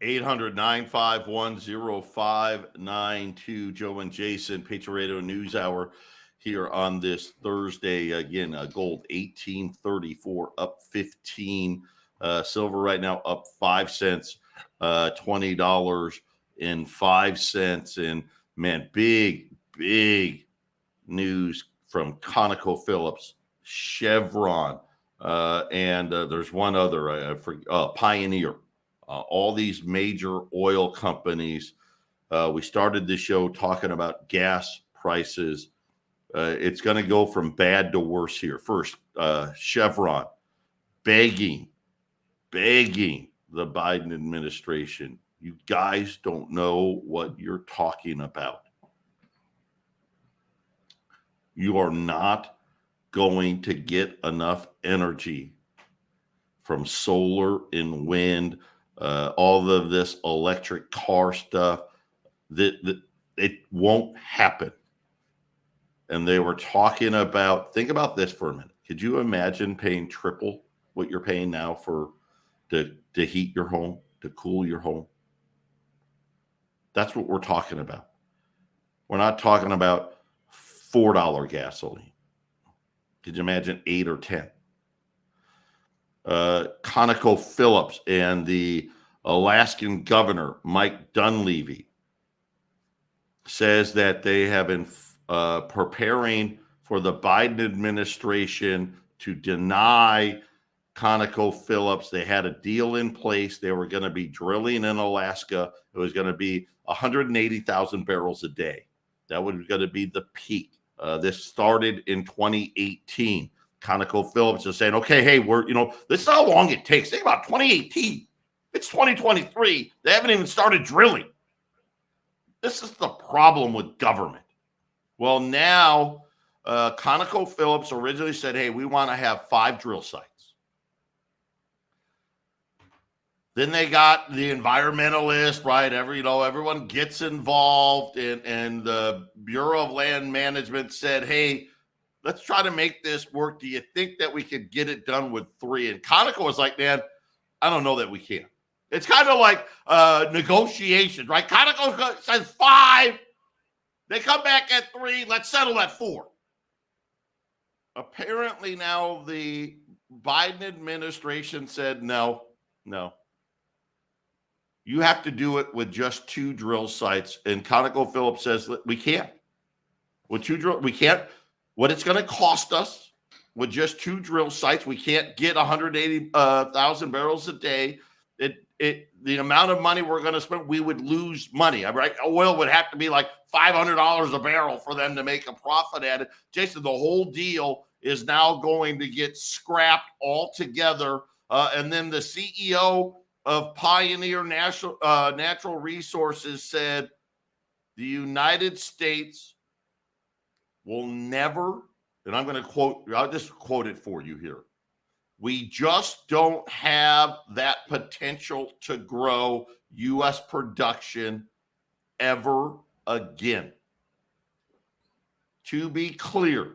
800-951-0592. Joe and Jason, Patriot Radio News Hour here on this Thursday. Again, gold 1834 up 15. Silver right now up 5 cents, $20.05. And man, big news from ConocoPhillips, Chevron, and there's one other, I forget, Pioneer. All these major oil companies. We started the show talking about gas prices. It's going to go from bad to worse here. First, Chevron begging the Biden administration. You guys don't know what you're talking about. You are not going to get enough energy from solar and wind, all of this electric car stuff, that it won't happen. And they were talking about, think about this for a minute. Could you imagine paying triple what you're paying now to heat your home, to cool your home? That's what we're talking about. We're not talking about $4 gasoline. Could you imagine 8 or 10? ConocoPhillips and the Alaskan governor, Mike Dunleavy, says that they have been preparing for the Biden administration to deny ConocoPhillips. They had a deal in place. They were going to be drilling in Alaska. It was going to be 180,000 barrels a day. That was going to be the peak. This started in 2018. ConocoPhillips is saying, okay, hey, this is how long it takes. Think about 2018. It's 2023. They haven't even started drilling. This is the problem with government. Well, now ConocoPhillips originally said, hey, we want to have 5 drill sites. Then they got the environmentalists, right? Everyone gets involved, and the Bureau of Land Management said, hey, let's try to make this work. Do you think that we could get it done with 3? And Conoco was like, man, I don't know that we can. It's kind of like negotiations, right? Conoco says 5. They come back at 3. Let's settle at 4. Apparently now the Biden administration said, no. You have to do it with just 2 drill sites. And ConocoPhillips says, we can't. With 2 drill, we can't. What it's going to cost us with just 2 drill sites, we can't get 180,000 barrels a day. The amount of money we're going to spend, we would lose money. Right? Oil would have to be like $500 a barrel for them to make a profit at it. Jason, the whole deal is now going to get scrapped altogether. And then the CEO of Pioneer Natural Resources said the United States will never, and I'm going to quote, I'll just quote it for you here. We just don't have that potential to grow U.S. production ever again. To be clear,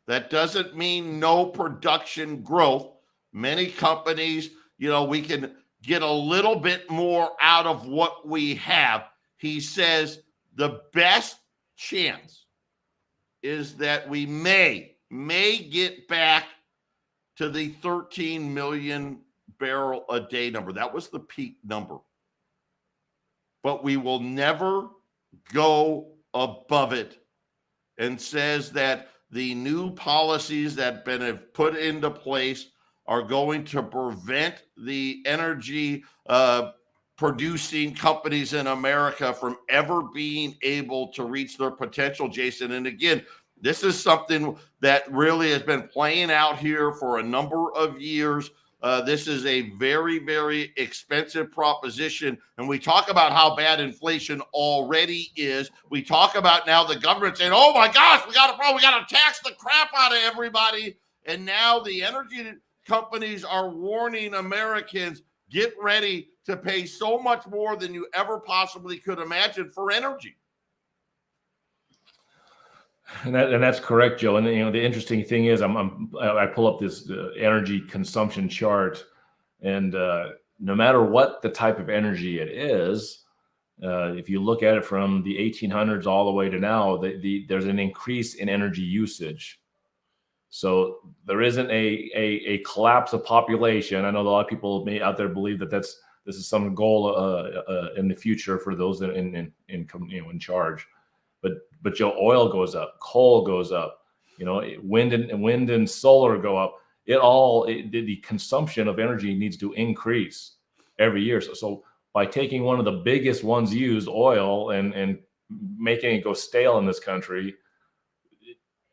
that doesn't mean no production growth. Many companies, we can get a little bit more out of what we have. He says the best chance is that we may get back to the 13 million barrel a day number. That was the peak number. But we will never go above it, and says that the new policies that have been put into place are going to prevent the energy producing companies in America from ever being able to reach their potential, Jason. And again, this is something that really has been playing out here for a number of years. This is a very, very expensive proposition. And we talk about how bad inflation already is. We talk about now the government saying, oh my gosh, we got a problem. We got to tax the crap out of everybody. And now the energy companies are warning Americans, get ready to pay so much more than you ever possibly could imagine for energy. And that's correct, Joe. And the interesting thing is, I pull up this energy consumption chart, and no matter what the type of energy it is, if you look at it from the 1800s all the way to now, there's an increase in energy usage. So there isn't a collapse of population. I know a lot of people out there believe that this is some goal in the future for those in charge. But oil goes up, coal goes up, wind and solar go up. The consumption of energy needs to increase every year. So by taking one of the biggest ones used, oil, and making it go stale in this country,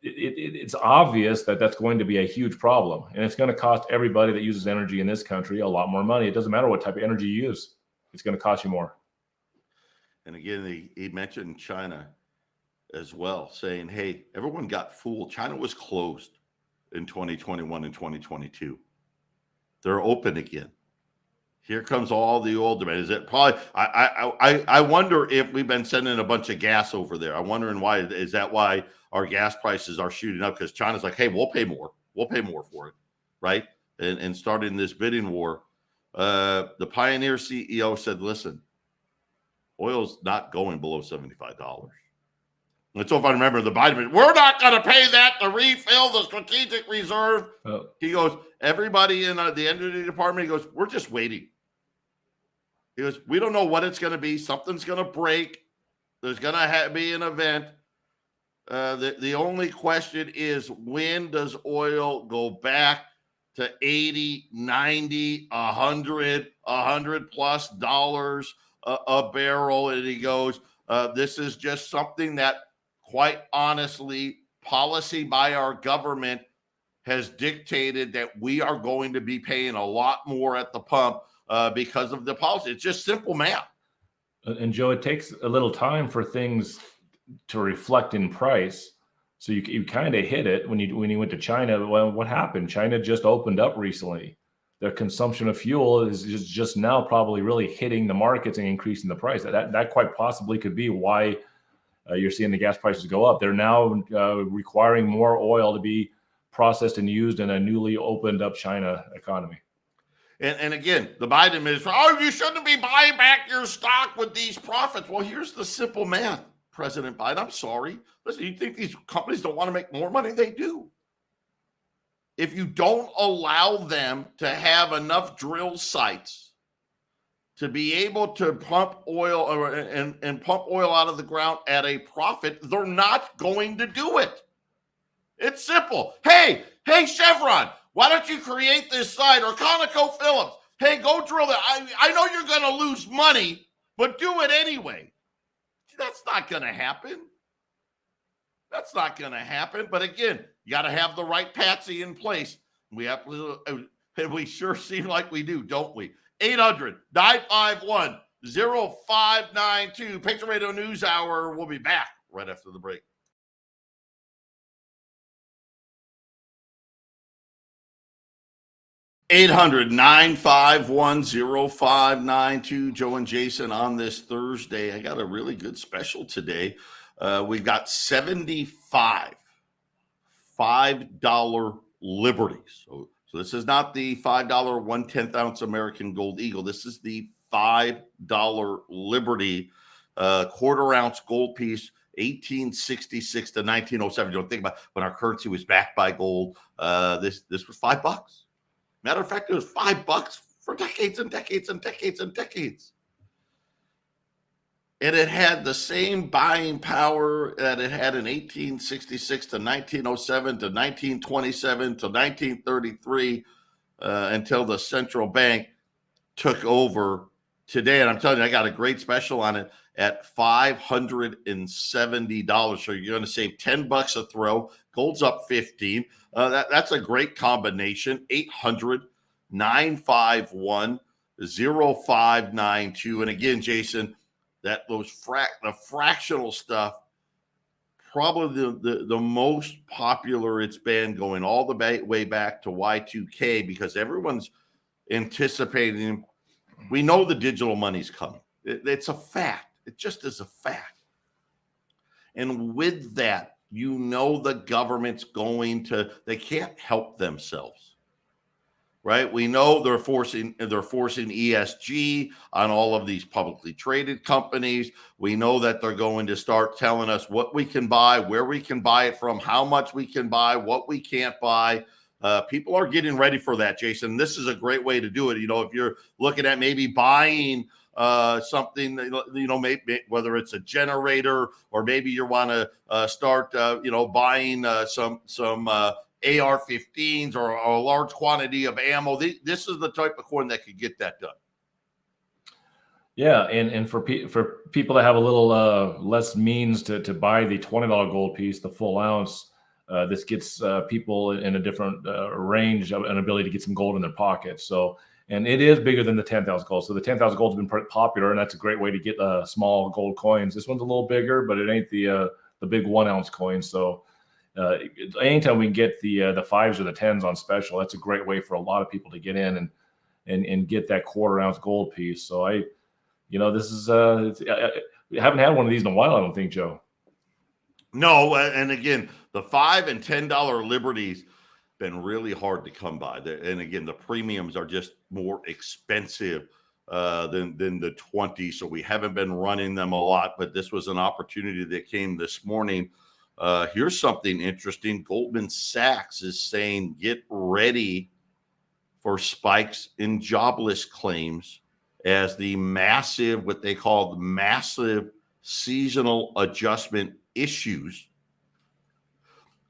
it's obvious that that's going to be a huge problem, and it's going to cost everybody that uses energy in this country a lot more money. It doesn't matter what type of energy you use; it's going to cost you more. And again, he mentioned China as well, saying, "Hey, everyone got fooled. China was closed in 2021 and 2022. They're open again. Here comes all the oil demand. Is it probably? I wonder if we've been sending a bunch of gas over there. I'm wondering why. Is that why our gas prices are shooting up? Because China's like, hey, we'll pay more. We'll pay more for it, right? And starting this bidding war. The Pioneer CEO said, listen, oil's not going below $75. And so if I remember the Biden, we're not going to pay that to refill the strategic reserve. Oh. He goes, everybody in the energy department, he goes, we're just waiting. He goes, we don't know what it's going to be. Something's going to break. There's going to be an event. The only question is, when does oil go back to 80, 90, 100 plus dollars a barrel? And he goes, this is just something that, quite honestly, policy by our government has dictated that we are going to be paying a lot more at the pump because of the policy. It's just simple math. And Joe, it takes a little time for things to reflect in price. So you kind of hit it when you went to China. Well, what happened? China just opened up recently. Their consumption of fuel is just now probably really hitting the markets and increasing the price. That quite possibly could be why you're seeing the gas prices go up. They're now requiring more oil to be processed and used in a newly opened up China economy. And again, the Biden administration, you shouldn't be buying back your stock with these profits. Well, here's the simple math, President Biden. I'm sorry. Listen, you think these companies don't want to make more money? They do. If you don't allow them to have enough drill sites to be able to pump oil and pump oil out of the ground at a profit, they're not going to do it. It's simple. Hey, Chevron, why don't you create this site? Or ConocoPhillips, hey, go drill that. I know you're going to lose money, but do it anyway. That's not going to happen. That's not going to happen. But again, you got to have the right patsy in place. We sure seem like we do, don't we? 800-951-0592. Patriot Radio News Hour. We'll be back right after the break. 800-951-0592. Joe and Jason on this Thursday. I got a really good special today. We've got 75 $5 Liberties. So this is not the $5 1/10 ounce American Gold Eagle. This is the $5 Liberty quarter ounce gold piece, 1866 to 1907. You don't think about when our currency was backed by gold. This was $5. Matter of fact, it was $5 for decades and decades and decades and decades. And it had the same buying power that it had in 1866 to 1907 to 1927 to 1933 until the central bank took over today. And I'm telling you, I got a great special on it at $570. So you're going to save $10 a throw. Gold's up 15. That's a great combination. 800-951-0592. And again, Jason, the fractional stuff, probably the most popular it's been, going all the way back to Y2K, because everyone's anticipating. We know the digital money's coming. It's a fact. It just is a fact. And with that, the government's they can't help themselves, right? We know they're forcing ESG on all of these publicly traded companies. We know that they're going to start telling us what we can buy, where we can buy it from, how much we can buy, what we can't buy. People are getting ready for that, Jason. This is a great way to do it. If you're looking at maybe buying something, maybe whether it's a generator, or maybe you want to start, buying some AR-15s or a large quantity of ammo. This is the type of coin that could get that done. Yeah, and for people that have a little less means to buy the $20 gold piece, the full ounce, this gets people in a different range of an ability to get some gold in their pockets. So, and it is bigger than the 10,000 gold. So the 10,000 gold has been pretty popular, and that's a great way to get small gold coins. This one's a little bigger, but it ain't the big 1 ounce coin. So anytime we can get the 5s or the 10s on special, that's a great way for a lot of people to get in and get that 1/4 ounce gold piece. So this is we haven't had one of these in a while, I don't think, Joe. No, and again, the $5 and $10 liberties been really hard to come by. And again, the premiums are just more expensive than the 20. So we haven't been running them a lot, but this was an opportunity that came this morning. Here's something interesting. Goldman Sachs is saying get ready for spikes in jobless claims as the massive, what they call the massive seasonal adjustment issues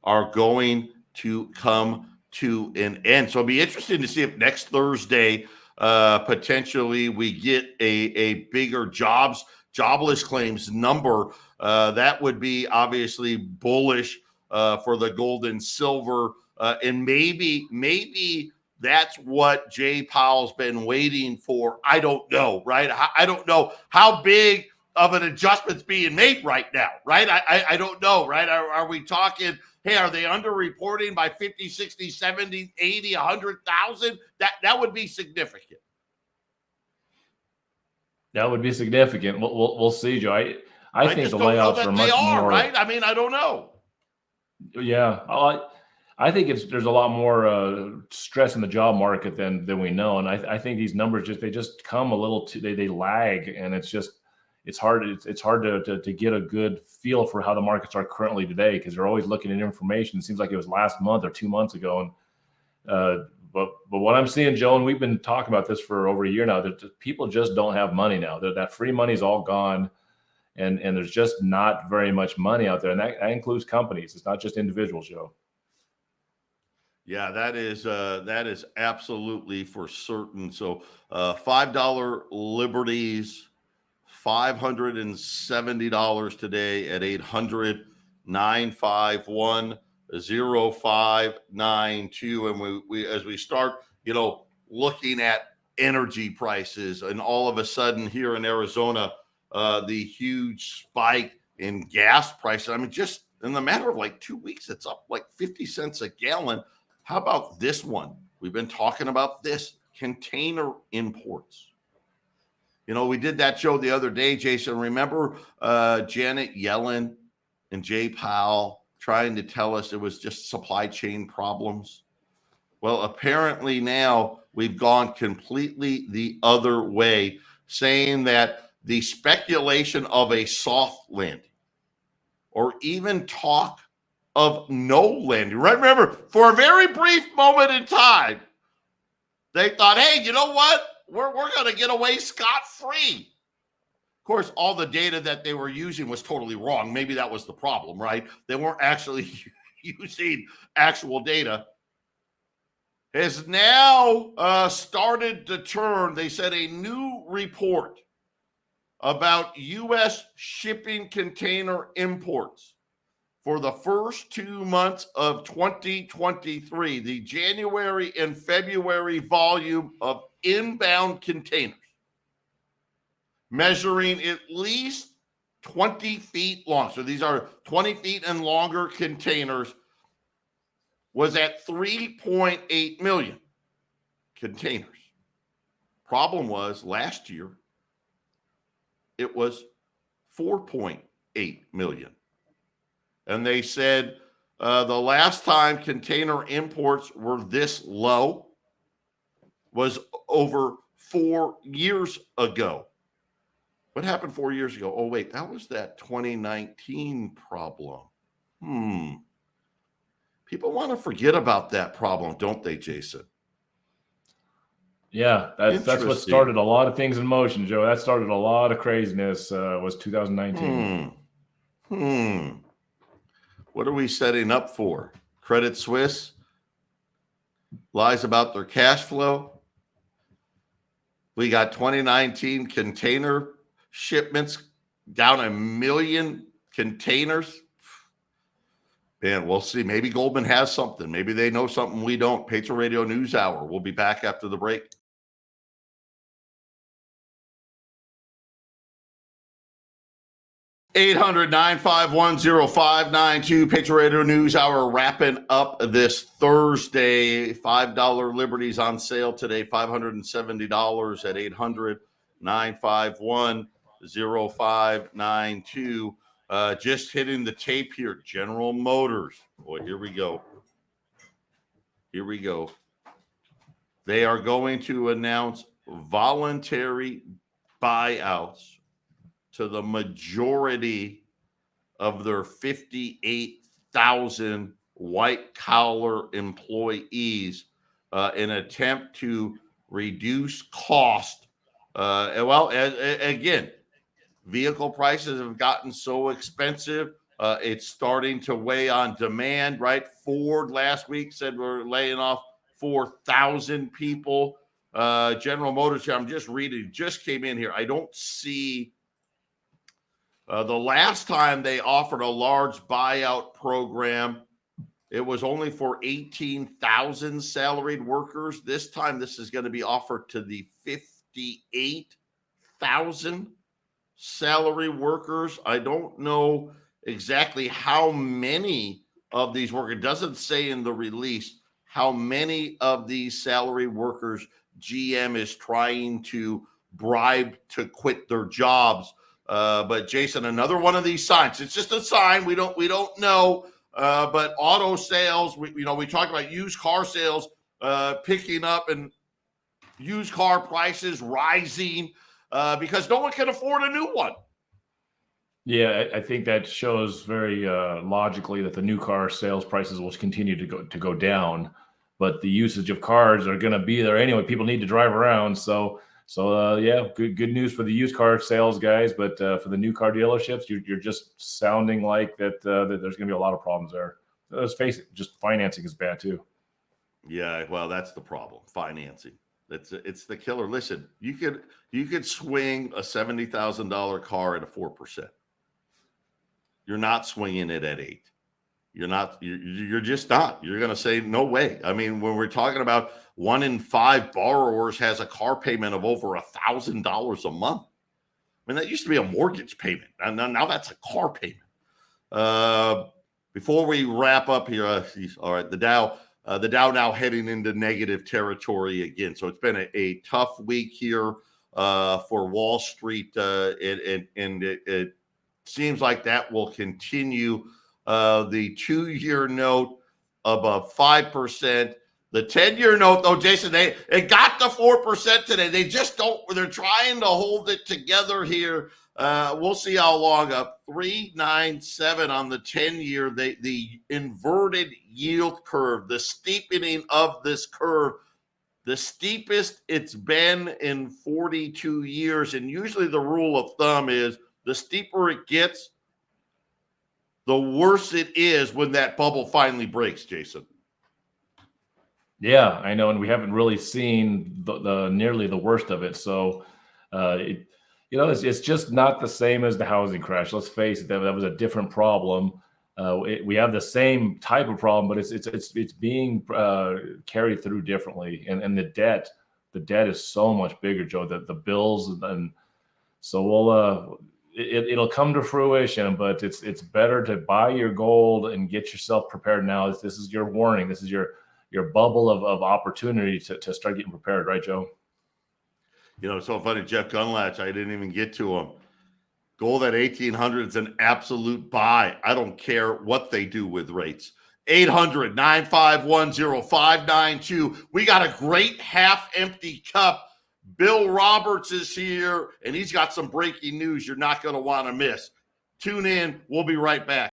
are going to come to an end. So it'll be interesting to see if next Thursday potentially we get a bigger jobless claims number. That would be obviously bullish for the gold and silver, and maybe that's what Jay Powell's been waiting for. I don't know, right? I don't know how big of an adjustment's being made right now, right? I don't know, right? Are we talking, hey, are they underreporting by 50, 60, 70, 80, 100,000? That would be significant. That would be significant. We'll see, Joe. I think the layouts are much more, right? I mean, I don't know. Yeah, I think there's a lot more stress in the job market than we know, and I think these numbers just come a little too, they lag, and it's hard to get a good feel for how the markets are currently today, because they're always looking at information. It seems like it was last month or 2 months ago, and but what I'm seeing, Joe, and we've been talking about this for over a year now, that people just don't have money now. That free money's all gone, and there's just not very much money out there, and that includes companies. It's not just individuals, Joe. Yeah, that is absolutely for certain. So $5 liberties, $570 today at 800-951-0592. And we as we start, looking at energy prices, and all of a sudden here in Arizona, the huge spike in gas prices. I mean, just in the matter of like 2 weeks, it's up like 50 cents a gallon. How about this one? We've been talking about this, container imports. We did that show the other day, Jason. Remember Janet Yellen and Jay Powell trying to tell us it was just supply chain problems? Well, apparently now we've gone completely the other way, saying that the speculation of a soft landing, or even talk of no landing, right? Remember, for a very brief moment in time, they thought, hey, you know what? We're going to get away scot-free. Of course, all the data that they were using was totally wrong. Maybe that was the problem, right? They weren't actually using actual data. Has now started to turn. They said a new report about U.S. shipping container imports for the first 2 months of 2023, the January and February volume of inbound containers measuring at least 20 feet long. So these are 20 feet and longer containers, was at 3.8 million containers. Problem was last year, it was 4.8 million. And they said the last time container imports were this low was over 4 years ago. What happened 4 years ago? Oh, wait, that was that 2019 problem. People want to forget about that problem, don't they, Jason? Yeah, that's what started a lot of things in motion, Joe. That started a lot of craziness, was 2019. What are we setting up for? Credit Suisse lies about their cash flow. We got 2019 container shipments down 1 million containers. Man, we'll see. Maybe Goldman has something. Maybe they know something we don't. Patriot Radio News Hour. We'll be back after the break. (800-951-0592) Patriot Radio News Hour, wrapping up this Thursday. $5 Liberties on sale today, $570 at 800-951-0592. Just hitting the tape here. General Motors. Boy, here we go. They are going to announce voluntary buyouts to the majority of their 58,000 white-collar employees in an attempt to reduce cost. Again, vehicle prices have gotten so expensive, it's starting to weigh on demand, right? Ford last week said we're laying off 4,000 people. General Motors here, I'm just reading, just came in here. I don't see the last time they offered a large buyout program, it was only for 18,000 salaried workers. This time, this is going to be offered to the 58,000 salary workers. I don't know exactly how many of these workers. It doesn't say in the release how many of these salary workers GM is trying to bribe to quit their jobs. But Jason, another one of these signs. It's just a sign. We don't know. But auto sales, we talked about used car sales picking up and used car prices rising because no one can afford a new one. Yeah, I think that shows very logically that the new car sales prices will continue to go down, but the usage of cars are going to be there anyway. People need to drive around, so yeah, good news for the used car sales guys, but for the new car dealerships, you're just sounding like that there's going to be a lot of problems there. Let's face it, just financing is bad too. Yeah, well, that's the problem. Financing. It's the killer. Listen, you could swing a $70,000 car at 4%. You're not swinging it at 8%. You're just not. You're going to say, no way. I mean, when we're talking about 1 in 5 borrowers has a car payment of over $1,000 a month. I mean, that used to be a mortgage payment. And now that's a car payment. Before we wrap up here, all right, the Dow now heading into negative territory again. So it's been a tough week here for Wall Street. And it seems like that will continue. The 2-year note above 5%. The 10-year note, though, Jason, it got to 4% today. They just don't. They're trying to hold it together here. We'll see how long. Up 3.97 on the 10-year. The inverted yield curve, the steepening of this curve, the steepest it's been in 42 years. And usually the rule of thumb is the steeper it gets, the worse it is when that bubble finally breaks, Jason. Yeah, I know, and we haven't really seen the nearly the worst of it. So, it's just not the same as the housing crash. Let's face it, that was a different problem. We have the same type of problem, but it's being carried through differently, and the debt is so much bigger, Joe. The bills, and so it'll come to fruition, but it's better to buy your gold and get yourself prepared now. This is your warning. This is your bubble of opportunity to start getting prepared, right, Joe? It's so funny. Jeff Gunlatch, I didn't even get to him. Gold at 1,800 is an absolute buy. I don't care what they do with rates. 800-951-0592. We got a great half-empty cup. Bill Roberts is here, and he's got some breaking news you're not going to want to miss. Tune in. We'll be right back.